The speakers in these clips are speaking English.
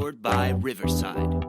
powered by Riverside.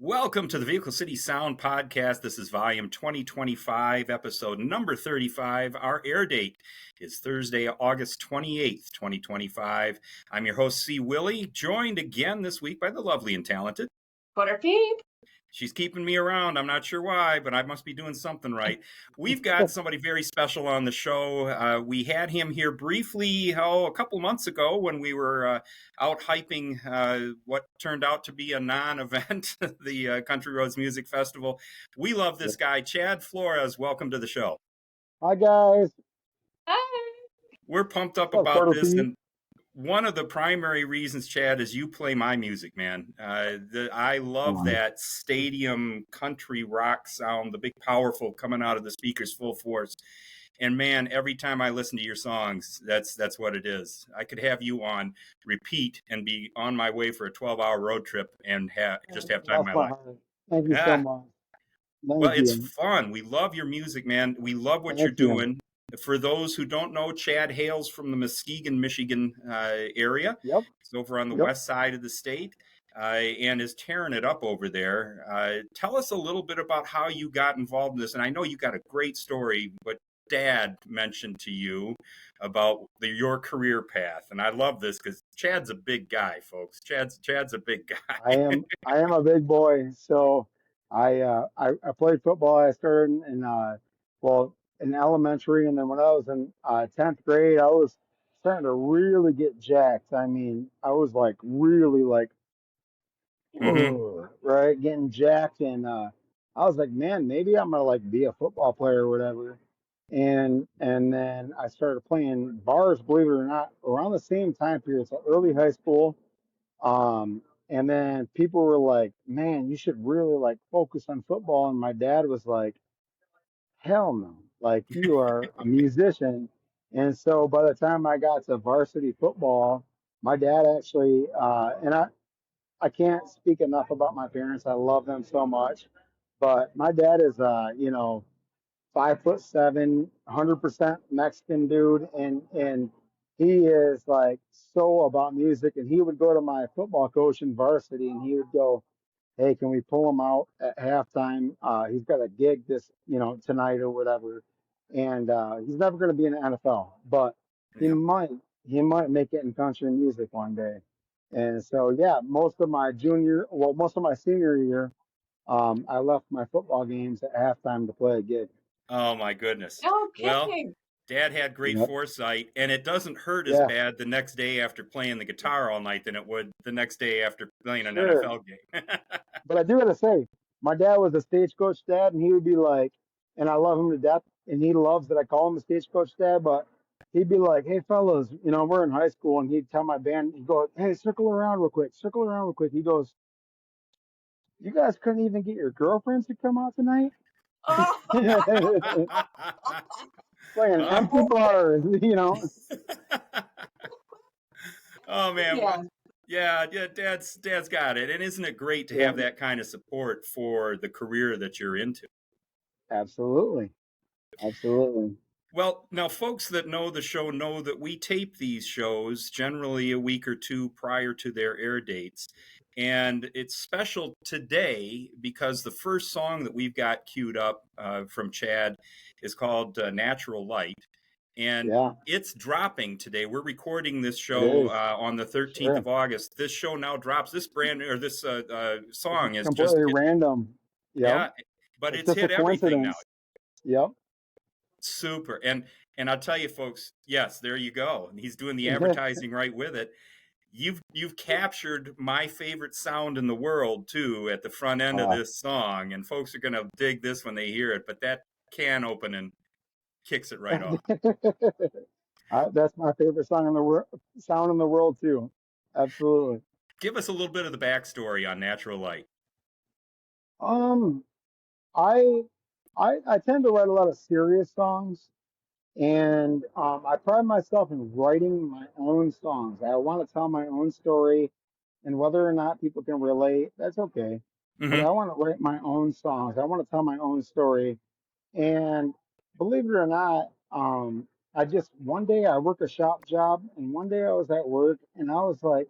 Welcome to the Vehicle City Sound Podcast. This is volume 2025, episode number 35. Our air date is Thursday, August 28th, 2025. I'm your host, C. Willie, joined again this week by the lovely and talented Butter Peep. She's keeping me around. I'm not sure why, but I must be doing something right. We've got somebody very special on the show. We had him here briefly, a couple months ago when we were out hyping what turned out to be a non-event, the Country Roads Music Festival. We love this guy, Chad Flores. Welcome to the show. Hi, guys. Hi. We're pumped up about this. And one of the primary reasons, Chad, is you play my music, man. I love that stadium country rock sound, the big powerful coming out of the speakers full force. And man, every time I listen to your songs, that's what it is. I could have you on repeat and be on my way for a 12-hour road trip and just have time in my life. Thank you so much. It's fun. We love your music, man. We love what you're doing. For those who don't know, Chad hails from the Muskegon, Michigan area. Yep. He's over on the west side of the state and is tearing it up over there. Tell us a little bit about how you got involved in this. And I know you got a great story, but Dad mentioned to you about your career path. And I love this because Chad's a big guy, folks. Chad's a big guy. I am a big boy. So I played football. I started in elementary, and then when I was in 10th grade, I was starting to really get jacked. I mean, I was like really like, right, getting jacked, and I was like, man, maybe I'm gonna like be a football player or whatever. And then I started playing bars, believe it or not, around the same time period, so early high school. And then people were like, man, you should really like focus on football. And my dad was like, hell no, like you are a musician. And so by the time I got to varsity football, my dad actually, and I can't speak enough about my parents. I love them so much, but my dad is, 5'7", 100% Mexican dude. And he is like so about music. And he would go to my football coach in varsity and he would go, hey, can we pull him out at halftime? He's got a gig this, tonight or whatever. And he's never going to be in the NFL, but he might make it in country music one day. And so, most of my senior year, I left my football games at halftime to play a gig. Oh, my goodness. Okay. Well, Dad had great foresight, and it doesn't hurt as bad the next day after playing the guitar all night than it would the next day after playing an NFL game. But I do got to say, my dad was a stagecoach dad, and he would be like, and I love him to death, and he loves that I call him a stagecoach dad, but he'd be like, hey, fellas, we're in high school, and he'd tell my band, he'd go, hey, circle around real quick. He goes, you guys couldn't even get your girlfriends to come out tonight? Playing empty bars, Oh man, yeah, Dad's got it. And isn't it great to have that kind of support for the career that you're into? Absolutely. Well, now folks that know the show know that we tape these shows generally a week or two prior to their air dates. And it's special today because the first song that we've got queued up from Chad is called Natural Light. And it's dropping today. We're recording this show on the 13th of August. This show now drops. This song is completely random. Yeah, but it's hit everything now. Yep. Super. And I'll tell you, folks, yes, there you go. And he's doing the advertising right with it. You've captured my favorite sound in the world too at the front end of this song, and folks are gonna dig this when they hear it. But that can opening kicks it right off. That's my favorite sound in the world too. Absolutely. Give us a little bit of the backstory on Natural Light. I tend to write a lot of serious songs, And I pride myself in writing my own songs. I want to tell my own story, and whether or not people can relate, that's okay. But Hmm. I want to write my own songs. I want to tell my own story. And believe it or not, I just one day I work a shop job, and one day I was at work, and I was like,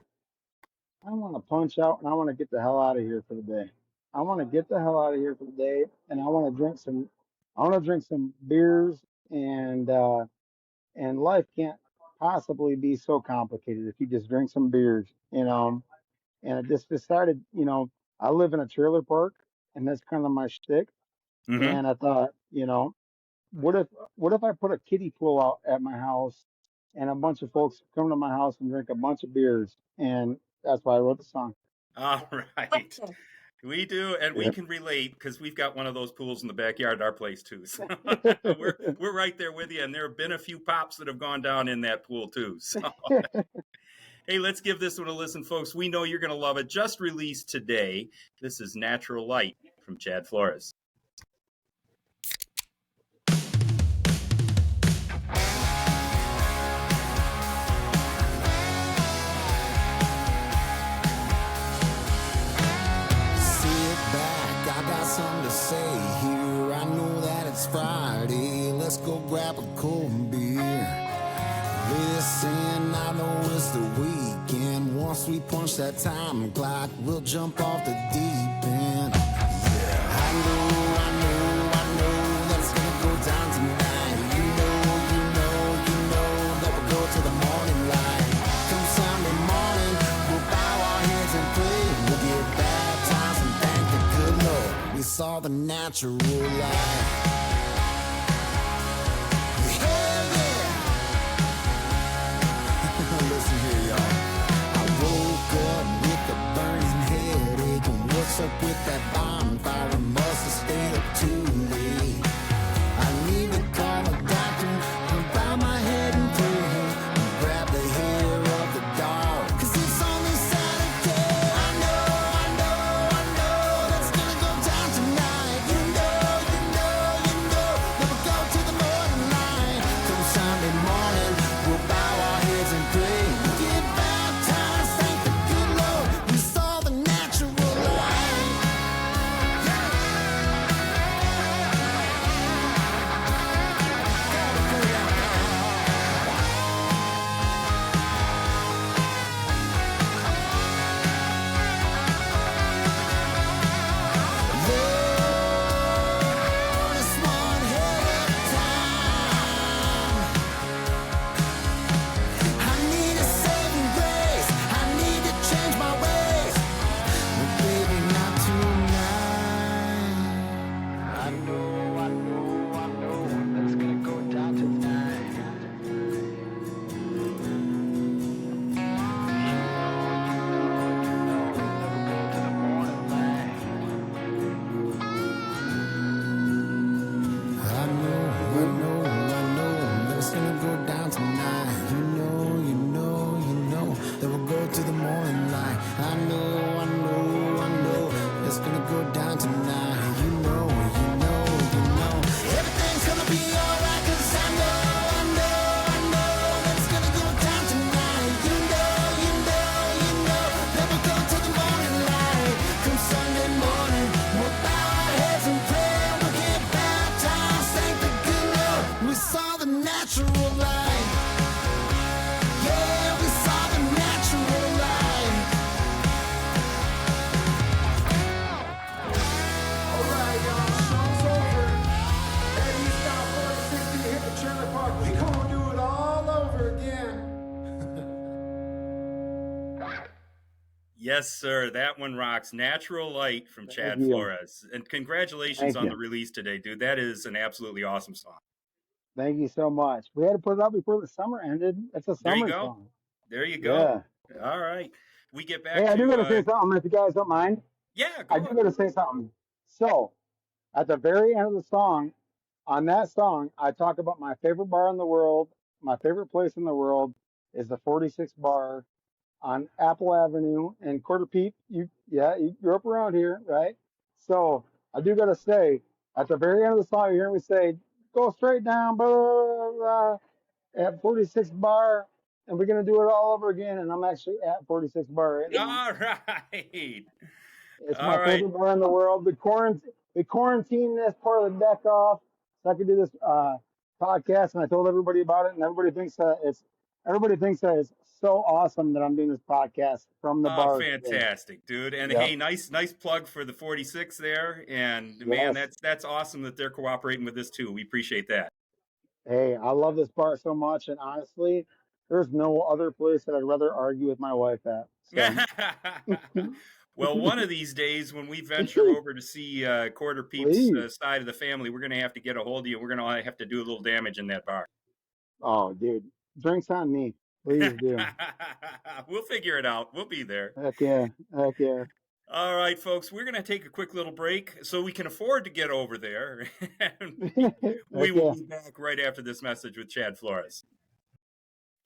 I want to punch out, and I want to get the hell out of here for the day. I want to get the hell out of here for the day, and I want to drink some. I want to drink some beers, and life can't possibly be so complicated if you just drink some beers, you know. And I just decided, I live in a trailer park, and that's kind of my shtick. Hmm. And I thought, what if what if I put a kiddie pool out at my house, and a bunch of folks come to my house and drink a bunch of beers, and that's why I wrote the song. All right. We do, and we Yeah. can relate because we've got one of those pools in the backyard at our place too. So we're right there with you, and there have been a few pops that have gone down in that pool too. So hey, let's give this one a listen, folks. We know you're going to love it. Just released today. This is Natural Light from Chad Flores. Sit back, I got something to say here. I know that it's Friday. Let's go grab a cold beer. Listen, I know it's the weekend. Once we punch that time clock, we'll jump off the deep end. Yeah, I know that it's gonna go down tonight. You know that we'll go to the morning light. Come Sunday morning, we'll bow our heads and pray. We'll get baptized and thank the good Lord. We saw the natural light. Listen here, y'all. I woke up with a burning headache. And what's up with that bonfire? I must have stayed up too late. I need to call a doctor and bow my head and pray and grab the hair of the dog. 'Cause it's only Saturday. I know that's gonna go down tonight. You know that we'll go to the morning light. Come Sunday morning, we'll bow our heads and pray. We'll get baptized, thank the good Lord. We saw the natural light. Lord, it's one hell of a time. I need a saving grace. I need to change my ways. But baby, not tonight. I know that it's gonna go down tonight. Never go to the morning light. I know that it's gonna go down tonight. You know that we'll go to the morning light. I know it's gonna go down tonight. You know everything's gonna be alright. 'Cause I know that it's gonna go down tonight. You know that we'll go to the morning light. Come Sunday morning, we'll bow our heads and pray. We'll get baptized, thank the good Lord. We saw the natural light. Yeah, we saw the natural light. Alright, y'all, show's over. Eddie, stop 460, hit the trailer park. We gonna do it all over again. Yes, sir. That one rocks. Natural Light from Thank Chad you. Flores. And congratulations Thank on the you. release today, dude. That is an absolutely awesome song. Thank you so much. We had to put it out before the summer ended. It's a There you summer go. song. There you go. Yeah. All right. We get Hey, back I do to, gotta say something if you guys don't mind. yeah, I go. do gotta say something. So, at the very end of the song, on that song, I talk about my favorite bar in the world. My favorite place in the world is the 46 bar on Apple Avenue in Quarter Peak. You grew up around here, right? So I do gotta say, at the very end of the song, you hear me say, go straight down, blah, blah, blah, at 46 bar, and we're gonna do it all over again. And I'm actually at 46 bar right now. All right. It's my All right. favorite bar in the world. We quarantined this part of the deck off so I could do this podcast, and I told everybody about it, and everybody thinks that it's so awesome that I'm doing this podcast from the bar today. Fantastic, dude. And Yep. hey, nice plug for the 46 there. And man, Yes. that's awesome that they're cooperating with this too. We appreciate that. Hey, I love this bar so much, and honestly, there's no other place that I'd rather argue with my wife at. So, Well, one of these days when we venture over to see Quarter Peep's please. side of the family, we're going to have to get a hold of you. We're going to have to do a little damage in that bar. Oh, dude, drinks on me. Please do. We'll figure it out. We'll be there. Heck yeah. Heck yeah. All right, folks, we're going to take a quick little break so we can afford to get over there. We will be back right after this message with Chad Flores.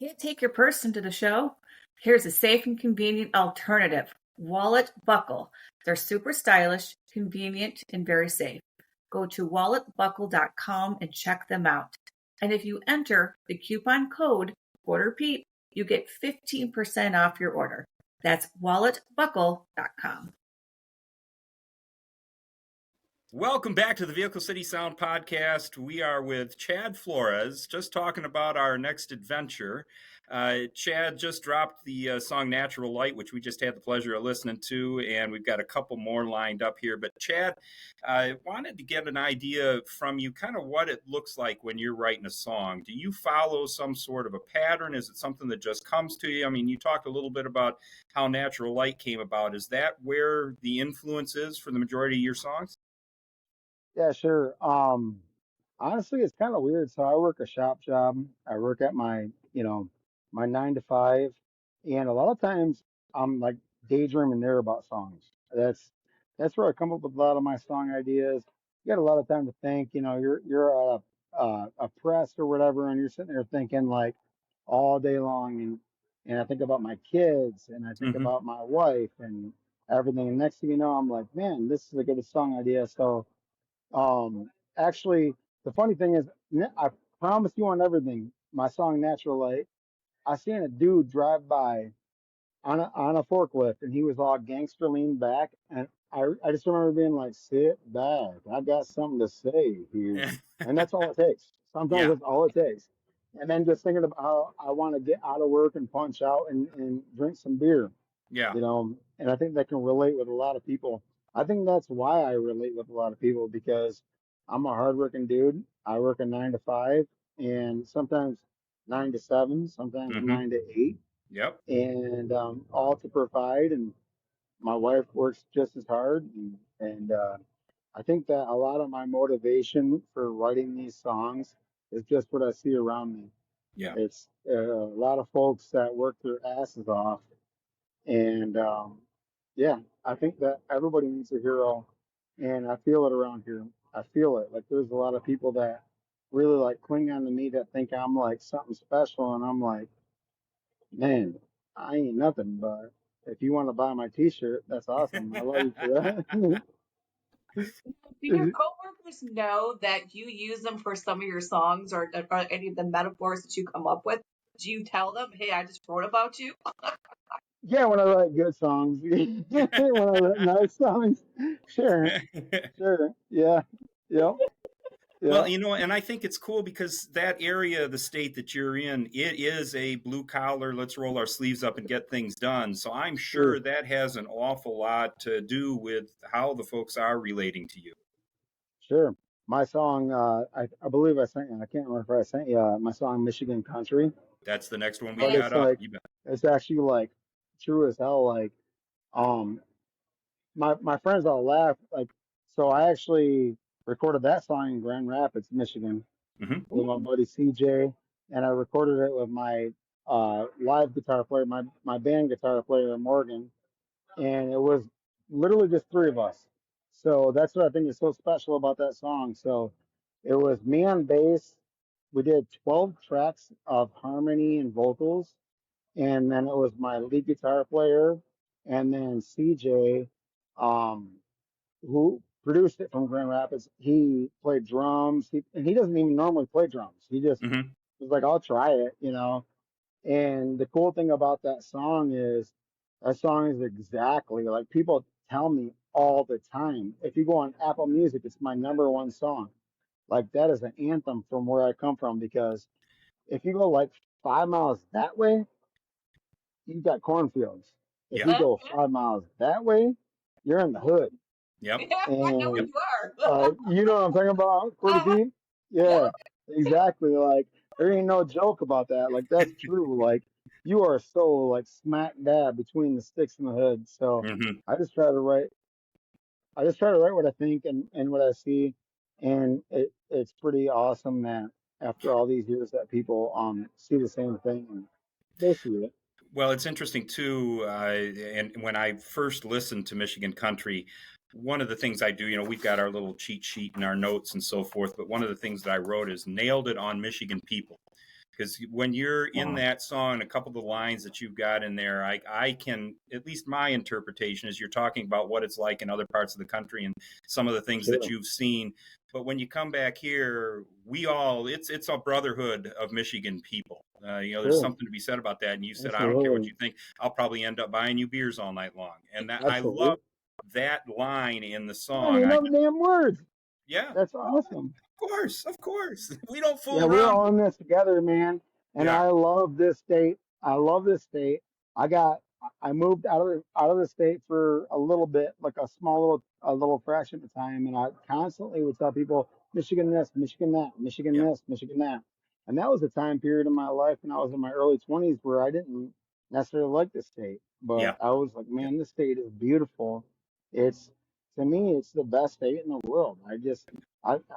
Can't take your purse into the show? Here's a safe and convenient alternative. Wallet Buckle. They're super stylish, convenient, and very safe. Go to walletbuckle.com and check them out. And if you enter the coupon code QuarterPeep, you get 15% off your order. That's walletbuckle.com. Welcome back to the Vehicle City Sound Podcast. We are with Chad Flores, just talking about our next adventure. Chad just dropped the song Natural Light, which we just had the pleasure of listening to, and we've got a couple more lined up here. But Chad, I wanted to get an idea from you kind of what it looks like when you're writing a song. Do you follow some sort of a pattern? Is it something that just comes to you? I mean, you talked a little bit about how Natural Light came about. Is that where the influence is for the majority of your songs? Yeah, sure. Honestly, it's kind of weird. So I work a shop job. I work at my 9 to 5, and a lot of times I'm like daydreaming there about songs. That's where I come up with a lot of my song ideas. You got a lot of time to think. You're a press or whatever, and you're sitting there thinking like all day long, and I think about my kids, and I think Mm-hmm. about my wife, and everything. And next thing you know, I'm like, man, this is a good song idea. So. Actually, the funny thing is, I promise you on everything. My song "Natural Light." I seen a dude drive by on a forklift, and he was all gangster lean back, and I just remember being like, "Sit back, I got something to say here," and that's all it takes. Sometimes Yeah. that's all it takes. And then just thinking about how I want to get out of work and punch out and drink some beer. Yeah. And I think that can relate with a lot of people. I think that's why I relate with a lot of people because I'm a hardworking dude. I work a 9 to 5 and sometimes 9 to 7, sometimes Mm-hmm. 9 to 8, Yep. and all to provide. And my wife works just as hard. And I think that a lot of my motivation for writing these songs is just what I see around me. Yeah. It's a lot of folks that work their asses off and yeah, I think that everybody needs a hero, and I feel it around here. I feel it. Like there's a lot of people that really like cling on to me that think I'm like something special, and I'm like, man, I ain't nothing. But if you want to buy my T-shirt, that's awesome. I love you for that. Do your coworkers know that you use them for some of your songs or any of the metaphors that you come up with? Do you tell them, hey, I just wrote about you? Yeah, when I write good songs, when I write nice songs, sure, yeah, yep, Well, yep, and I think it's cool because that area of the state that you're in, it is a blue collar, let's roll our sleeves up and get things done. So I'm sure. sure that has an awful lot to do with how the folks are relating to you. Sure. My song, I believe I sent you, I can't remember if I sent you my song Michigan Country, That's the next one we but Yes. got it's up. like, You bet. it's actually like true as hell. Like, um, my friends all laugh. Like, so I actually recorded that song in Grand Rapids, Michigan Mm-hmm. with my buddy CJ, and I recorded it with my live guitar player, my band guitar player, Morgan, and it was literally just three of us. So that's what I think is so special about that song. So it was me on bass. We did 12 tracks of harmony and vocals, and then it was my lead guitar player, and then CJ, um, who produced it from Grand Rapids. He played drums. And he doesn't even normally play drums. He just Hmm. was like, I'll try it, you know. And the cool thing about that song is exactly like people tell me all the time. If you go on Apple Music, it's my number one song. Like that is an anthem from where I come from because if you go like 5 miles that way, you've got cornfields. If Yeah. you go 5 miles that way, you're in the hood. Yep. Yeah, I know And you are. you know what I'm talking about, Quarter Uh-huh. Pete? Yeah, exactly. Like there ain't no joke about that. Like that's true. Like you are so like smack dab between the sticks and the hood. So Hmm. I just try to write. I just try to write what I think and what I see, and it's pretty awesome that after all these years that people see the same thing and they see it. Well, it's interesting too. And when I first listened to Michigan country, one of the things I do, we've got our little cheat sheet and our notes and so forth. But one of the things that I wrote is nailed it on Michigan people. Because when you're in Wow, that song, a couple of the lines that you've got in there, I can, at least my interpretation is you're talking about what it's like in other parts of the country and some of the things that sure, you've seen. But when you come back here, it's a brotherhood of Michigan people. There's sure, something to be said about that. And you said, I don't care what absolutely, you think. I'll probably end up buying you beers all night long. And that I love absolutely. that line in the You don't song. even know the damn words. Yeah, That's awesome. of course. We don't Yeah, fool we're around. all in this together, man. And Yeah, I love this state. I love this state. I got I moved out of the state for a little bit, like a little fraction of time, and I constantly would tell people Michigan this, Michigan that, Michigan yeah, this, Michigan that. And that was a time period in my life when I was in my early 20s where I didn't necessarily like the state, but yeah, I was like, yeah, man, this state is beautiful. It's to me, it's the best state in the world. I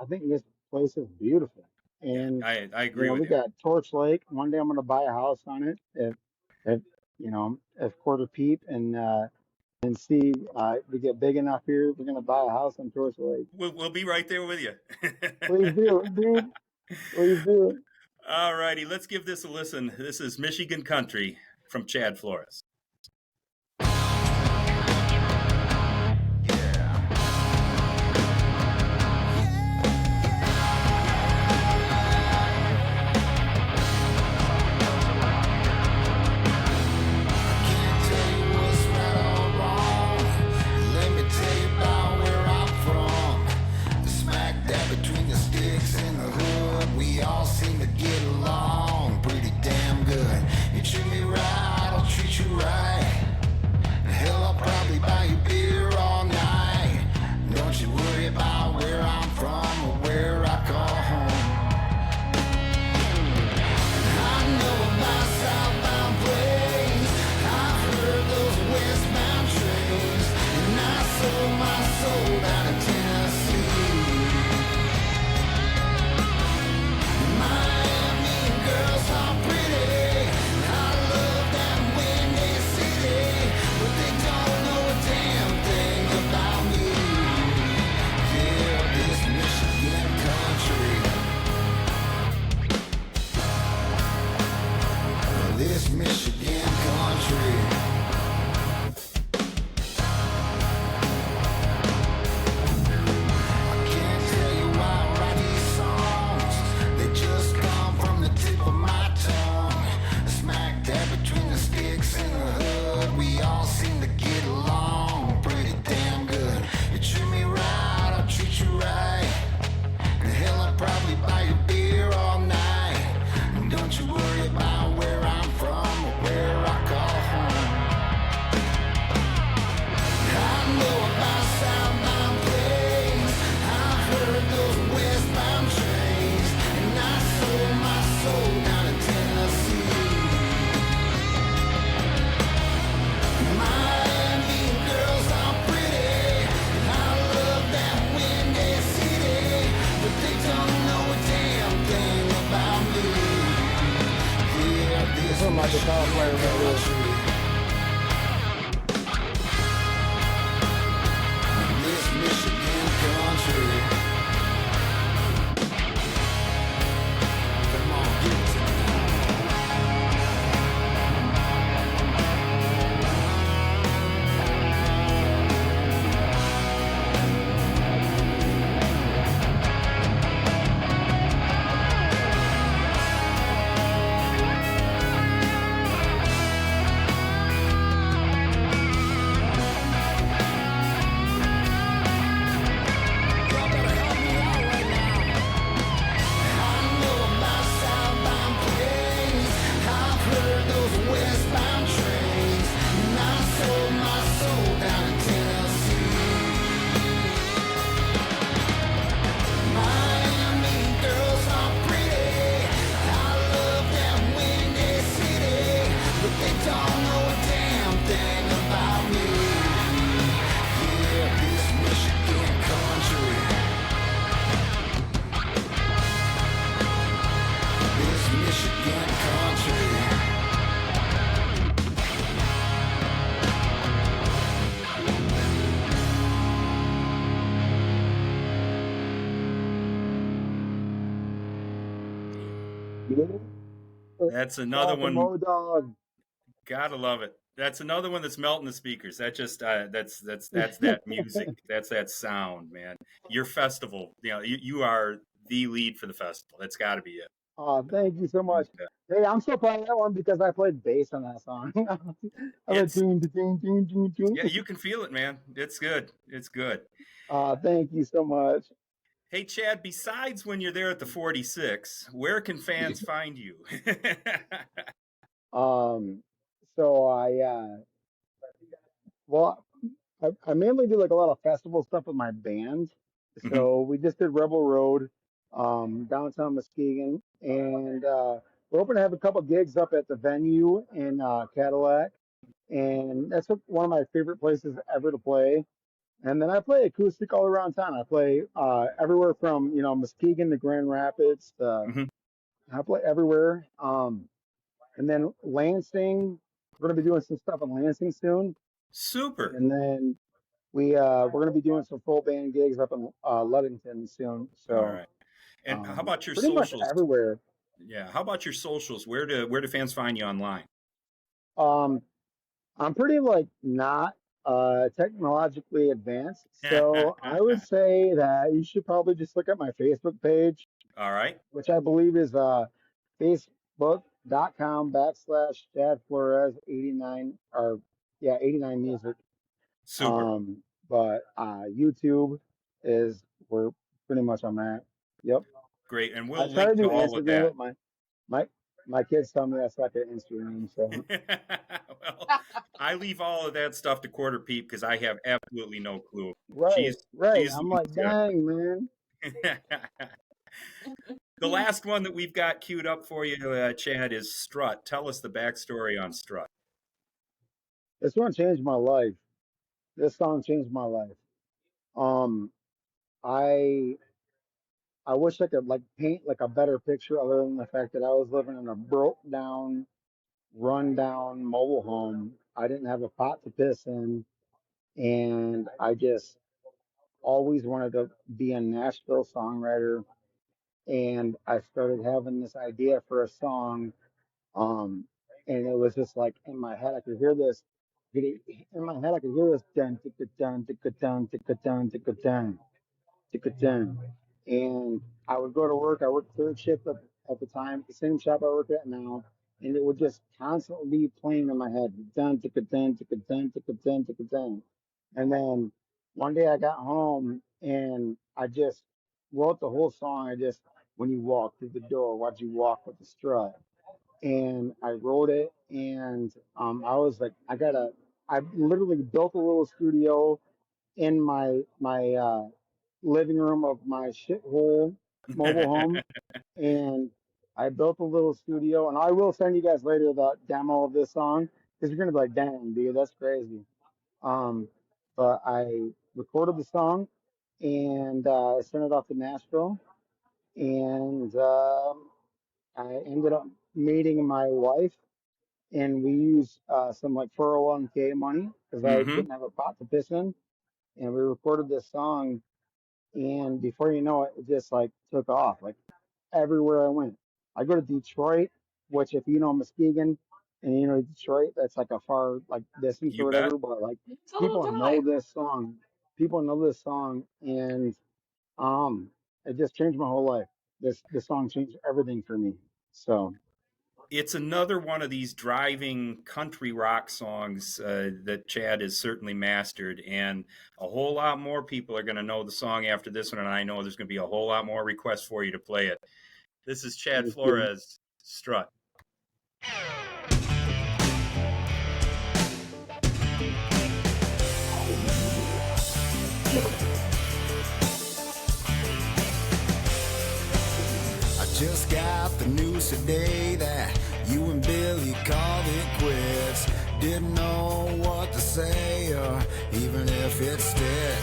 think this place is beautiful. yeah. And I agree with we you. got Torch Lake. One day I'm going to buy a house on it. If if Quarter Peep and see we get big enough here, we're going to buy a house on Torch Lake. We'll be right there with you. Please do, dude. Please do. All righty, let's give this a listen. This is Michigan Country from Chad Flores. Can't tell you what's right or wrong. Let me tell you about where I'm from. Smack dab between the sticks and the hood, we all seem to get along pretty damn good. You treat me right, I'll treat you right. Hell, I'll probably buy you beer all night. Don't you worry about where I'm from or where I call home. I know about southbound plays. I've heard those westbound trains. And I sold my soul down in Tennessee. Miami girls are pretty. I love that windy city. But they don't know a damn thing about me. Yeah, this Michigan country. This Michigan country. I can't tell you why I write these songs. They just come from the tip of my tongue. Smack dab between the sticks and the hood, we all seem to get along pretty damn good. You treat me right, I'll treat you right. And hell, I'll probably buy you beer all night. And don't you worry about where I'm from or where I call home. I know about southbound plays. I've heard those westbound trains. And I sold my soul down in Tennessee. Miami girls are pretty. And I love that windy city. But they don't know a damn thing about me. Yeah, this Something like a guitar player right here. country. This Michigan country. Come on, give it to me. Yeah. That's another Shout to one. Mo Dog. Gotta love it. That's another one that's melting the speakers. That just that's that music. That's that sound, man. Your festival, you are the lead for the festival. That's got to be it. Thank you so much. Yeah. Hey, I'm still playing that one because I played bass on that song. I went It's tune, tune, tune, tune, tune. yeah, you can feel it, man. It's good. It's good. Thank you so much. Hey, Chad. Besides when you're there at the 46, where can fans find you? Um, so well, I mainly do like a lot of festival stuff with my band. Mhm. So we just did Rebel Road, downtown Muskegon, and we're hoping to have a couple gigs up at the venue in Cadillac, and that's one of my favorite places ever to play. And then I play acoustic all around town. I play everywhere from Muskegon to Grand Rapids. Mhm. I play everywhere. And then Lansing, we're gonna be doing some stuff in Lansing soon. Super. And then we're gonna be doing some full band gigs up in Ludington soon. All So right. And how about your pretty much socials? everywhere. Yeah. How about your socials? Where do fans find you online? Um, I'm pretty like not technologically advanced, so I would say that you should probably just look at my Facebook page, All right. which I believe is facebook.com/ Chad Flores 89 or yeah 89 music. Super. Um, but YouTube is where pretty much I'm at. Yep. Great. And I we'll try to link to do all of Instagram, that. but my my kids tell me I suck at Instagram. So Well, I leave all of that stuff to Quarter Peep because I have absolutely no clue. right, She's right. she's the I'm like, dang man. music. The last one that we've got queued up for you, Chad, is Strut. Tell us the backstory on Strut. This one changed my life. This song changed my life. Um, I I wish I could like paint like a better picture other than the fact that I was living in a broke down, run down mobile home. I didn't have a pot to piss in, and I just always wanted to be a Nashville songwriter. And I started having this idea for a song, um, and it was just like in my head. I could hear this. In my head, I could hear this dun ticka dun ticka dun ticka dun ticka dun ticka dun. And I would go to work. I worked third shift at the time, the same shop I work at now, and it would just constantly be playing in my head. Dun ticka dun ticka dun ticka dun ticka dun. And then one day I got home and I just wrote the whole song. I just when you walk through the door, why'd you walk with the strut? And I wrote it, and I was like, I literally built a little studio in my living room of my shithole mobile home, and I built a little studio, and I will send you guys later the demo of this song because you're gonna be like, damn, dude, that's crazy. Um, but I recorded the song and sent it off to Nashville, and I ended up meeting my wife, and we used some like 401k money because I Hmm. didn't have a pot to piss in, and we recorded this song, and before you know it, it just like took off like everywhere I went. I go to Detroit, which if you know Muskegon and you know Detroit, that's like a far like distance or You bet. whatever, but like It's a little people know drive. this song. People know this song, and um it just changed my whole life. This song changed everything for me. So It's another one of these driving country rock songs that Chad has certainly mastered, and a whole lot more people are going to know the song after this one, and I know there's going to be a whole lot more requests for you to play it. This is Chad thank you. Flores, Strut. I just got the news today that you and Billy called it quits. Didn't know what to say or even if it stick.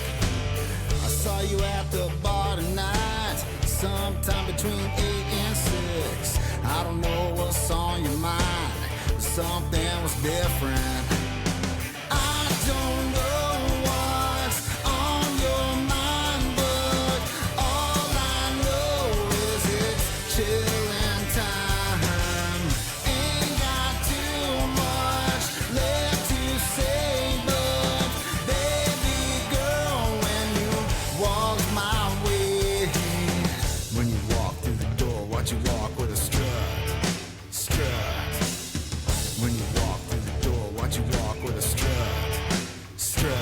I saw you at the bar tonight, sometime between 8 and 6. I don't know what's on your mind, but something was different. I don't know what's on your mind, but all I know is it's chilling time. watch you walk with a strut, strut. When you walk through the door, watch you walk with a strut, strut.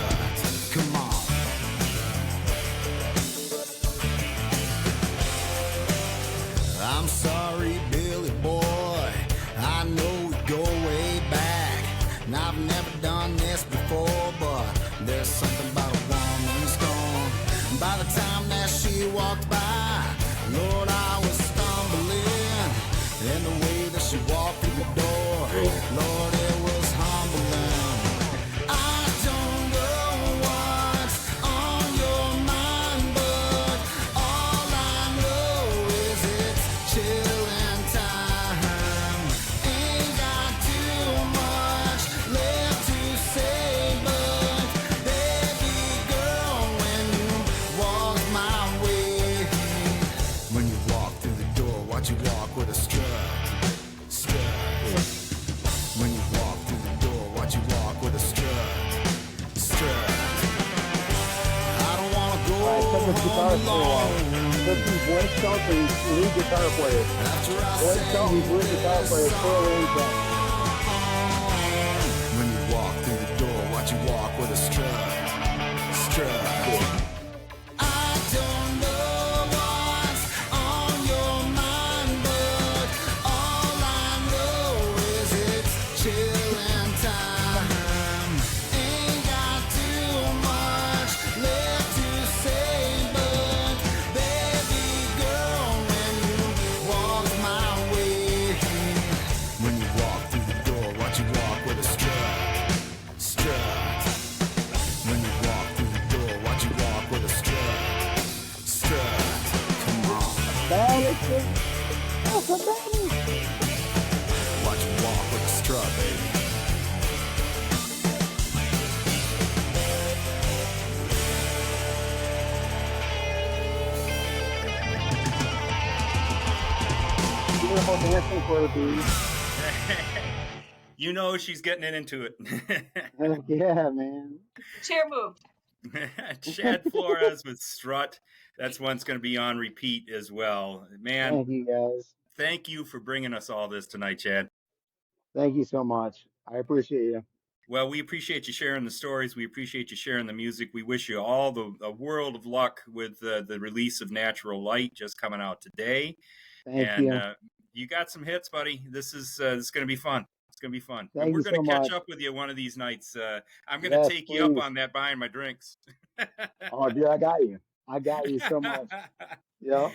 Come on. I'm sorry, Billy boy, I know we go way back, and I've never done this before, but there's something about a woman's gone. By the time that she walked by, Lord, I was stumbling, and the way that she walked through the door, Lord, it was humbling. I don't know what's on your mind, but all I know is it's chilling time. Ain't got too much left to say, but baby girl, when you walk my way, when you walk through the door, watch you walk with a strut, strut. When you walk through the door, watch you walk with a strut, strut. I don't wanna go All right, check this guitar for a while. alone. This is Boy Scout and lead guitar player. After I Boy Scout and lead guitar player, Phil Raintrap. when you walk through the door, watch you walk with a strut, strut. I don't know what's on your mind, but all I know is it's chilling time. Ain't got too much left to say, but baby girl, when you walk my way, when you walk through the door, watch you walk with a strut, strut. When you walk through the door, watch you walk with a strut, strut. Come on, Bad as shit. That's a baby. watch you walk with a strut, baby. Beautiful dancing for the beat. You know she's getting into it. Heck yeah, man. Chair moved. Chad Flores with Strut. That's one's going to be on repeat as well. Man, Thank you, guys. thank you for bringing us all this tonight, Chad. Thank you so much. I appreciate you. Well, we appreciate you sharing the stories. We appreciate you sharing the music. We wish you all a world of luck with the release of Natural Light just coming out today. Thank And you. you got some hits, buddy. This is going to be fun. It's going to be fun. Thank And we're you going so to catch much. up with you one of these nights. I'm going to Yes, take you up please. on that buying my drinks. Oh, dude, I got you. I got you so much. Yep.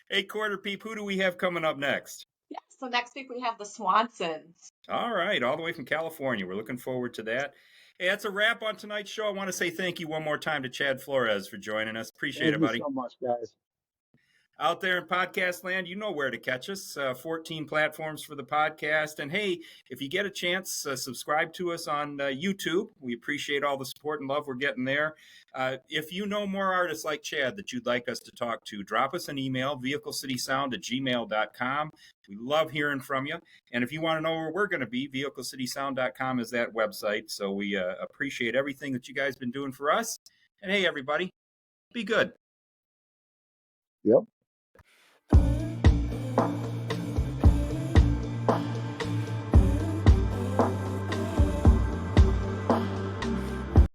Hey, Quarter Peep, who do we have coming up next? Yeah, so next week we have the Swansons. All right, all the way from California. We're looking forward to that. Hey, that's a wrap on tonight's show. I want to say thank you one more time to Chad Flores for joining us. Appreciate Thank it, you buddy. so much, guys. Out there in podcast land, you know where to catch us. 14 platforms for the podcast. And hey, if you get a chance, subscribe to us on YouTube. We appreciate all the support and love we're getting there. If you know more artists like Chad that you'd like us to talk to, drop us an email, vehiclecitysound@gmail.com. We love hearing from you. And if you want to know where we're going to be, vehiclecitysound.com is that website. So we appreciate everything that you guys been doing for us. And hey, everybody, be good. Yep.